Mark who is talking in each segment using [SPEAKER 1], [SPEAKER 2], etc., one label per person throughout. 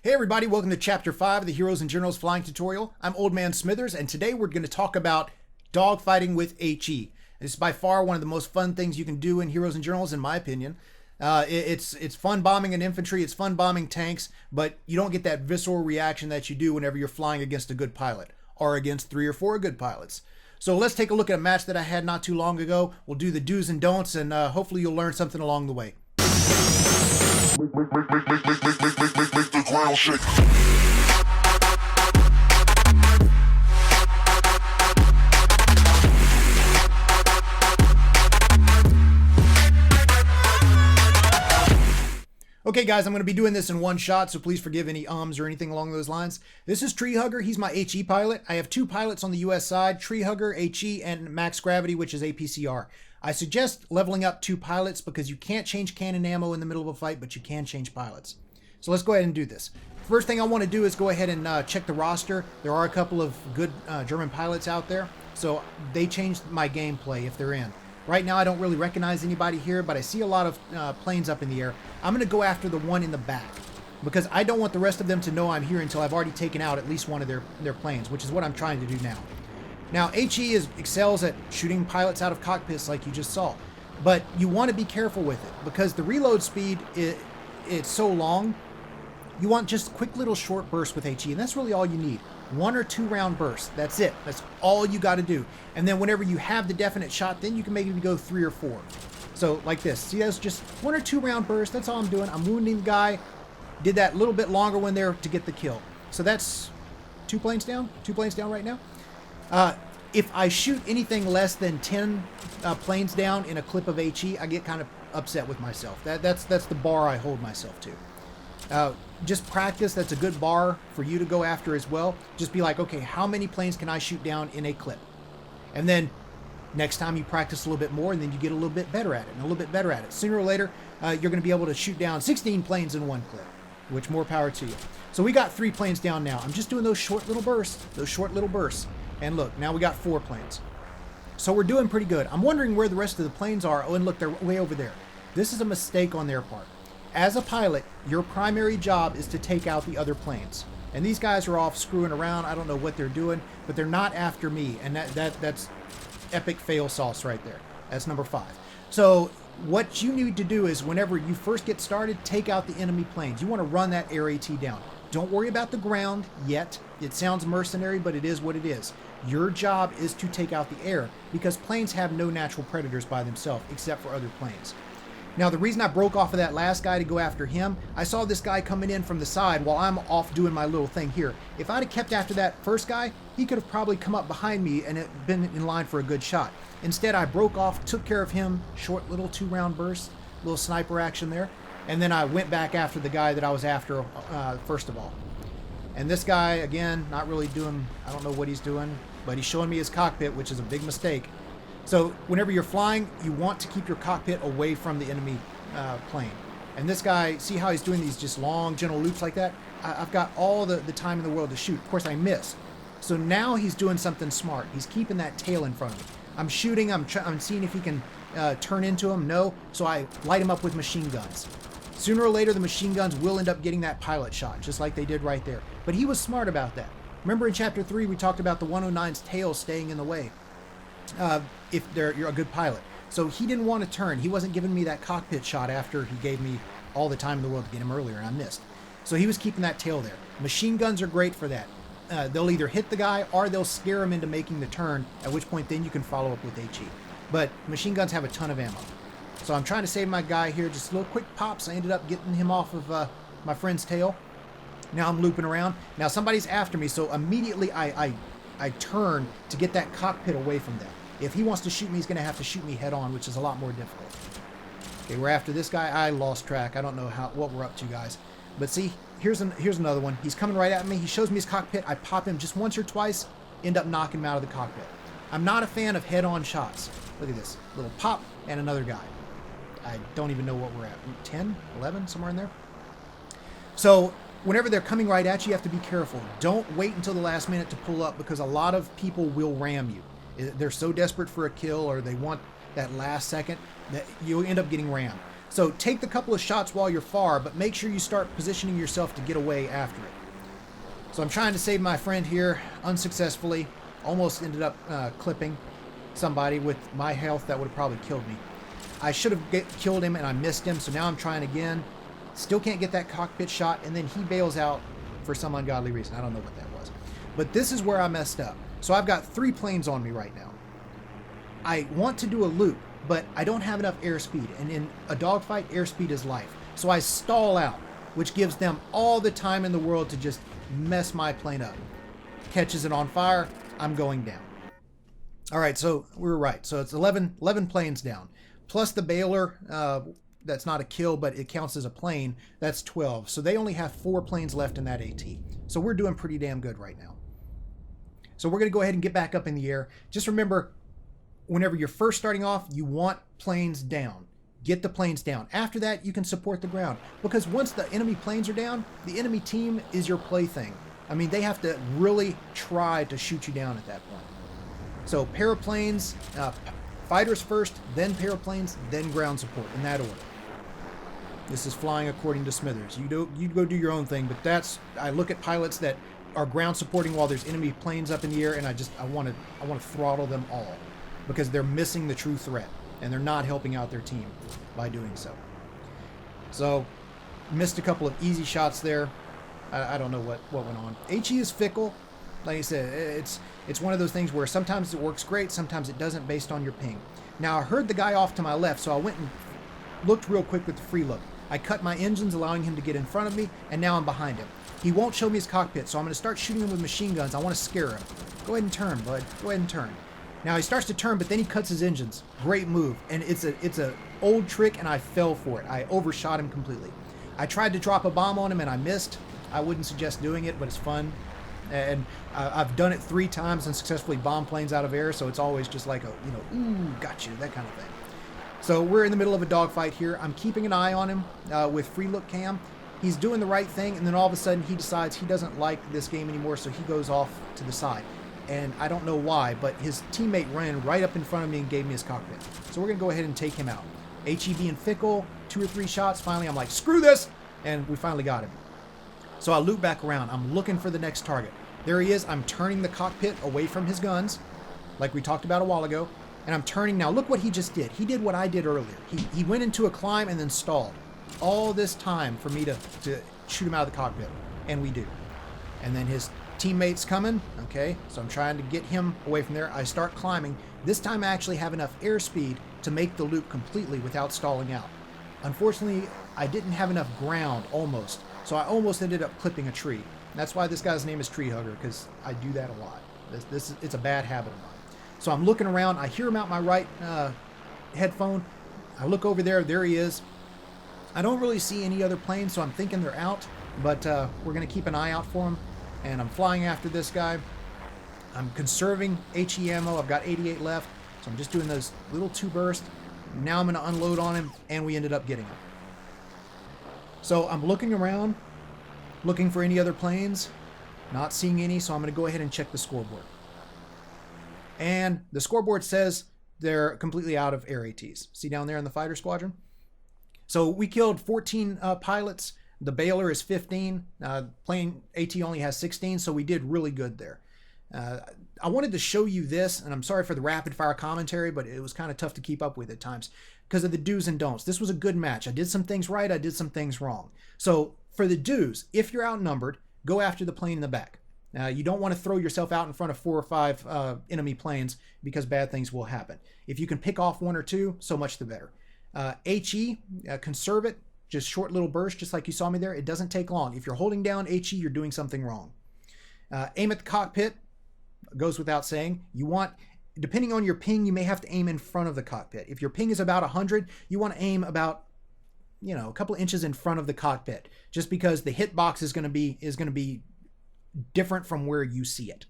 [SPEAKER 1] Hey everybody, welcome to Chapter 5 of the Heroes and Generals Flying Tutorial. I'm Old Man Smithers, and today we're going to talk about dogfighting with HE. This is by far one of the most fun things you can do in Heroes and Generals, in my opinion. It's fun bombing an infantry, it's fun bombing tanks, but you don't get that visceral reaction that you do whenever you're flying against a good pilot, or against 3 or 4 good pilots. So let's take a look at a match that I had not too long ago. We'll do the do's and don'ts, and hopefully you'll learn something along the way.
[SPEAKER 2] Make the ground shake.
[SPEAKER 1] Okay guys, I'm going to be doing this in one shot, so please forgive any ums or anything along those lines. This is Tree Hugger. He's my HE pilot. I have 2 pilots on the US side, Tree Hugger, HE, and Max Gravity, which is APCR. I suggest leveling up 2 pilots because you can't change cannon ammo in the middle of a fight, but you can change pilots. So let's go ahead and do this. First thing I want to do is go ahead and check the roster. There are a couple of good German pilots out there, so they changed my gameplay if they're in. Right now I don't really recognize anybody here, but I see a lot of planes up in the air. I'm going to go after the one in the back because I don't want the rest of them to know I'm here until I've already taken out at least one of their planes, which is what I'm trying to do now. Now, HE excels at shooting pilots out of cockpits like you just saw, but you want to be careful with it because the reload speed, it's so long. You want just quick little short bursts with HE, and that's really all you need. 1 or 2 round bursts. That's it. That's all you got to do. And then whenever you have the definite shot, then you can maybe go 3 or 4. So like this. See, that's just 1 or 2 round bursts. That's all I'm doing. I'm wounding the guy. Did that little bit longer one there to get the kill. So that's 2 planes down. 2 planes down right now. If I shoot anything less than 10 planes down in a clip of HE, I get kind of upset with myself. That's the bar I hold myself to. Just practice. That's a good bar for you to go after as well. Just be like, okay, how many planes can I shoot down in a clip? And then next time you practice a little bit more, and then you get a little bit better at it, and a little bit better at it. Sooner or later, you're going to be able to shoot down 16 planes in one clip, which more power to you. So we got 3 planes down now. I'm just doing those short little bursts. And look, now we got 4 planes. So we're doing pretty good. I'm wondering where the rest of the planes are. Oh, and look, they're way over there. This is a mistake on their part. As a pilot, your primary job is to take out the other planes. And these guys are off screwing around. I don't know what they're doing, but they're not after me. And that's epic fail sauce right there. That's number 5. So what you need to do is whenever you first get started, take out the enemy planes. You want to run that RAT down. Don't worry about the ground yet. It sounds mercenary, but it is what it is. Your job is to take out the air because planes have no natural predators by themselves except for other planes. Now, the reason I broke off of that last guy to go after him, I saw this guy coming in from the side while I'm off doing my little thing here. If I'd have kept after that first guy, he could have probably come up behind me and been in line for a good shot. Instead, I broke off, took care of him, short little 2-round bursts, little sniper action there, and then I went back after the guy that I was after first of all. And this guy, again, not really doing, I don't know what he's doing, but he's showing me his cockpit, which is a big mistake. So whenever you're flying, you want to keep your cockpit away from the enemy plane. And this guy, see how he's doing these just long, gentle loops like that? I've got all the time in the world to shoot. Of course, I missed. So now he's doing something smart. He's keeping that tail in front of me. I'm shooting. I'm seeing if he can turn into him. No. So I light him up with machine guns. Sooner or later, the machine guns will end up getting that pilot shot, just like they did right there. But he was smart about that. Remember in Chapter 3, we talked about the 109's tail staying in the way. If you're a good pilot. So he didn't want to turn. He wasn't giving me that cockpit shot after he gave me all the time in the world to get him earlier, and I missed. So he was keeping that tail there. Machine guns are great for that. They'll either hit the guy or they'll scare him into making the turn, at which point then you can follow up with HE. But machine guns have a ton of ammo. So I'm trying to save my guy here. Just little quick pops. I ended up getting him off of my friend's tail. Now I'm looping around. Now somebody's after me, so immediately I turn to get that cockpit away from them. If he wants to shoot me, he's going to have to shoot me head on, which is a lot more difficult. Okay, we're after this guy. I lost track. I don't know what we're up to, guys. But see, here's another one. He's coming right at me. He shows me his cockpit. I pop him just once or twice, end up knocking him out of the cockpit. I'm not a fan of head-on shots. Look at this. Little pop and another guy. I don't even know what we're at. 10, 11, somewhere in there. So whenever they're coming right at you, you have to be careful. Don't wait until the last minute to pull up because a lot of people will ram you. They're so desperate for a kill or they want that last second that you end up getting rammed. So take the couple of shots while you're far, but make sure you start positioning yourself to get away after it. So I'm trying to save my friend here unsuccessfully. Almost ended up clipping somebody with my health. That would have probably killed me. I should have killed him and I missed him, so now I'm trying again. Still can't get that cockpit shot, and then he bails out for some ungodly reason. I don't know what that was. But this is where I messed up. So I've got 3 planes on me right now. I want to do a loop, but I don't have enough airspeed, and in a dogfight, airspeed is life. So I stall out, which gives them all the time in the world to just mess my plane up. Catches it on fire, I'm going down. All right, so we were right. So it's 11 planes down. Plus the bailer, that's not a kill, but it counts as a plane. That's 12. So they only have 4 planes left in that AT. So we're doing pretty damn good right now. So we're going to go ahead and get back up in the air. Just remember, whenever you're first starting off, you want planes down. Get the planes down. After that, you can support the ground. Because once the enemy planes are down, the enemy team is your plaything. I mean, they have to really try to shoot you down at that point. So paraplanes, fighters first, then paraplanes, then ground support, in that order. This is flying according to Smithers. You go do your own thing, but I look at pilots that are ground supporting while there's enemy planes up in the air, and I want to throttle them all because they're missing the true threat and they're not helping out their team by doing so. So missed a couple of easy shots there. I don't know what went on. HE is fickle. Like I said, it's one of those things where sometimes it works great, sometimes it doesn't based on your ping. Now I heard the guy off to my left, so I went and looked real quick with the free look. I cut my engines, allowing him to get in front of me, and now I'm behind him. He won't show me his cockpit, so I'm going to start shooting him with machine guns. I want to scare him. Go ahead and turn, bud. Go ahead and turn. Now he starts to turn, but then he cuts his engines. Great move, and it's a old trick, and I fell for it. I overshot him completely. I tried to drop a bomb on him, and I missed. I wouldn't suggest doing it, but it's fun. And I've done it 3 times and successfully bombed planes out of air, so it's always just like ooh, got you, that kind of thing. So we're in the middle of a dogfight here. I'm keeping an eye on him with free look cam. He's doing the right thing, and then all of a sudden he decides he doesn't like this game anymore, so he goes off to the side. And I don't know why, but his teammate ran right up in front of me and gave me his cockpit. So we're going to go ahead and take him out. HE being fickle, 2 or 3 shots. Finally, I'm like, screw this! And we finally got him. So I loop back around. I'm looking for the next target. There he is. I'm turning the cockpit away from his guns, like we talked about a while ago. And I'm turning now. Look what he just did. He did what I did earlier. He went into a climb and then stalled. All this time for me to shoot him out of the cockpit. And we do. And then his teammate's coming. Okay, so I'm trying to get him away from there. I start climbing. This time I actually have enough airspeed to make the loop completely without stalling out. Unfortunately, I didn't have enough ground almost. So I almost ended up clipping a tree. That's why this guy's name is Tree Hugger, because I do that a lot. It's a bad habit of mine. So I'm looking around. I hear him out my right headphone. I look over there. There he is. I don't really see any other planes, so I'm thinking they're out. But we're going to keep an eye out for them. And I'm flying after this guy. I'm conserving HE ammo. I've got 88 left. So I'm just doing those little 2 bursts. Now I'm going to unload on him, and we ended up getting him. So I'm looking around, looking for any other planes. Not seeing any, so I'm going to go ahead and check the scoreboard. And the scoreboard says they're completely out of air ATs. See down there in the fighter squadron? So we killed 14 pilots. The bailer is 15. Plane AT only has 16, so we did really good there. I wanted to show you this, and I'm sorry for the rapid fire commentary, but it was kind of tough to keep up with at times because of the do's and don'ts. This was a good match. I did some things right. I did some things wrong. So for the do's, if you're outnumbered, go after the plane in the back. You don't want to throw yourself out in front of 4 or 5 enemy planes because bad things will happen. If you can pick off 1 or 2, so much the better. HE, conserve it. Just short little bursts, just like you saw me there. It doesn't take long. If you're holding down HE, you're doing something wrong. Aim at the cockpit. Goes without saying. You want, depending on your ping, you may have to aim in front of the cockpit. If your ping is about 100, you want to aim about, a couple of inches in front of the cockpit, just because the hitbox is going to be different from where you see it.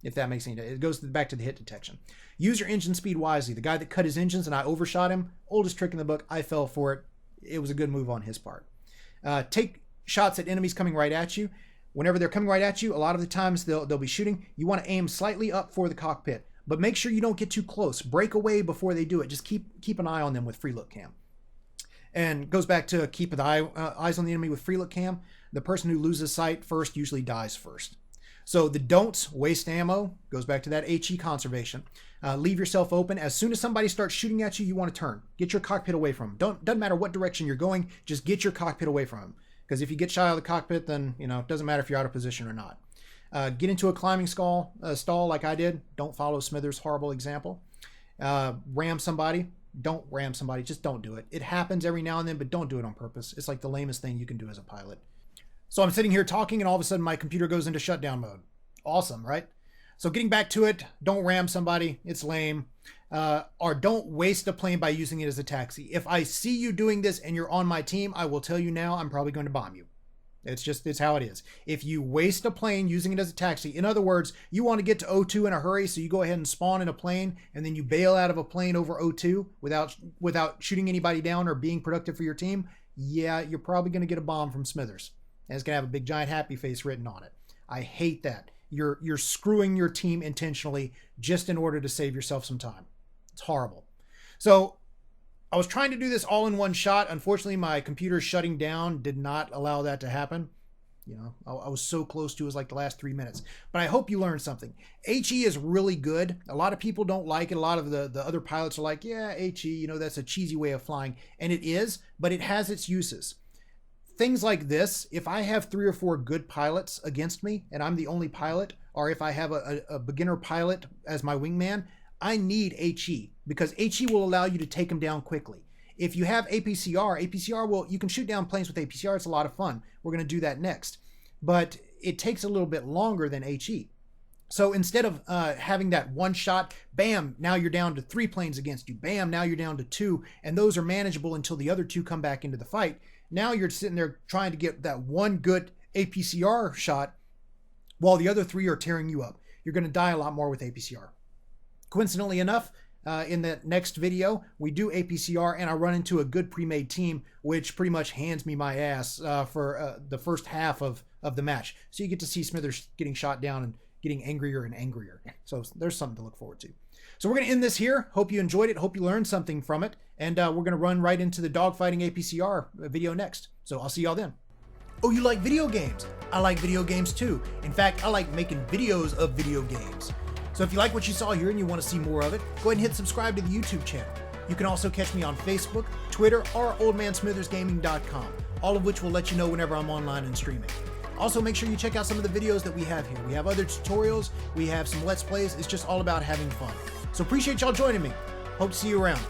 [SPEAKER 1] If that makes any sense. It goes back to the hit detection. Use your engine speed wisely. The guy that cut his engines and I overshot him, oldest trick in the book. I fell for it. It was a good move on his part. Take shots at enemies coming right at you. Whenever they're coming right at you, a lot of the times they'll be shooting. You want to aim slightly up for the cockpit, but make sure you don't get too close. Break away before they do it. Just keep an eye on them with free look cam. And goes back to keep the eyes on the enemy with free look cam. The person who loses sight first usually dies first. So the don'ts: waste ammo, goes back to that HE conservation. Leave yourself open. As soon as somebody starts shooting at you, you want to turn. Get your cockpit away from them. Doesn't matter what direction you're going, just get your cockpit away from them. Because if you get shy of the cockpit, then it doesn't matter if you're out of position or not. Get into a climbing stall like I did. Don't follow Smithers' horrible example. Ram somebody. Don't ram somebody. Just don't do it. It happens every now and then, but don't do it on purpose. It's like the lamest thing you can do as a pilot. So I'm sitting here talking, and all of a sudden my computer goes into shutdown mode. Awesome, right? So getting back to it, don't ram somebody. It's lame. Or don't waste a plane by using it as a taxi. If I see you doing this and you're on my team, I will tell you now, I'm probably going to bomb you. It's how it is. If you waste a plane using it as a taxi, in other words, you want to get to O2 in a hurry, so you go ahead and spawn in a plane, and then you bail out of a plane over O2 without shooting anybody down or being productive for your team, yeah, you're probably going to get a bomb from Smithers. And it's going to have a big giant happy face written on it. I hate that. You're screwing your team intentionally just in order to save yourself some time. It's horrible. So I was trying to do this all in one shot. Unfortunately, my computer shutting down did not allow that to happen. I was so close to it was like the last 3 minutes. But I hope you learned something. HE is really good. A lot of people don't like it. A lot of the other pilots are like, yeah, HE, that's a cheesy way of flying. And it is, but it has its uses. Things like this, if I have 3 or 4 good pilots against me and I'm the only pilot, or if I have a beginner pilot as my wingman, I need HE, because HE will allow you to take them down quickly. If you have APCR, you can shoot down planes with APCR. It's a lot of fun. We're going to do that next. But it takes a little bit longer than HE. So instead of having that one shot, bam, now you're down to 3 planes against you. Bam, now you're down to 2, and those are manageable until the other 2 come back into the fight. Now you're sitting there trying to get that one good APCR shot while the other 3 are tearing you up. You're going to die a lot more with APCR. Coincidentally enough, in the next video, we do APCR, and I run into a good pre-made team, which pretty much hands me my ass for the first half of the match. So you get to see Smithers getting shot down and getting angrier and angrier. So there's something to look forward to. So we're going to end this here. Hope you enjoyed it. Hope you learned something from it. And we're going to run right into the dogfighting APCR video next. So I'll see y'all then. Oh, you like video games? I like video games too. In fact, I like making videos of video games. So if you like what you saw here and you want to see more of it, go ahead and hit subscribe to the YouTube channel. You can also catch me on Facebook, Twitter, or oldmansmithersgaming.com, all of which will let you know whenever I'm online and streaming. Also, make sure you check out some of the videos that we have here. We have other tutorials, we have some Let's Plays. It's just all about having fun. So appreciate y'all joining me. Hope to see you around.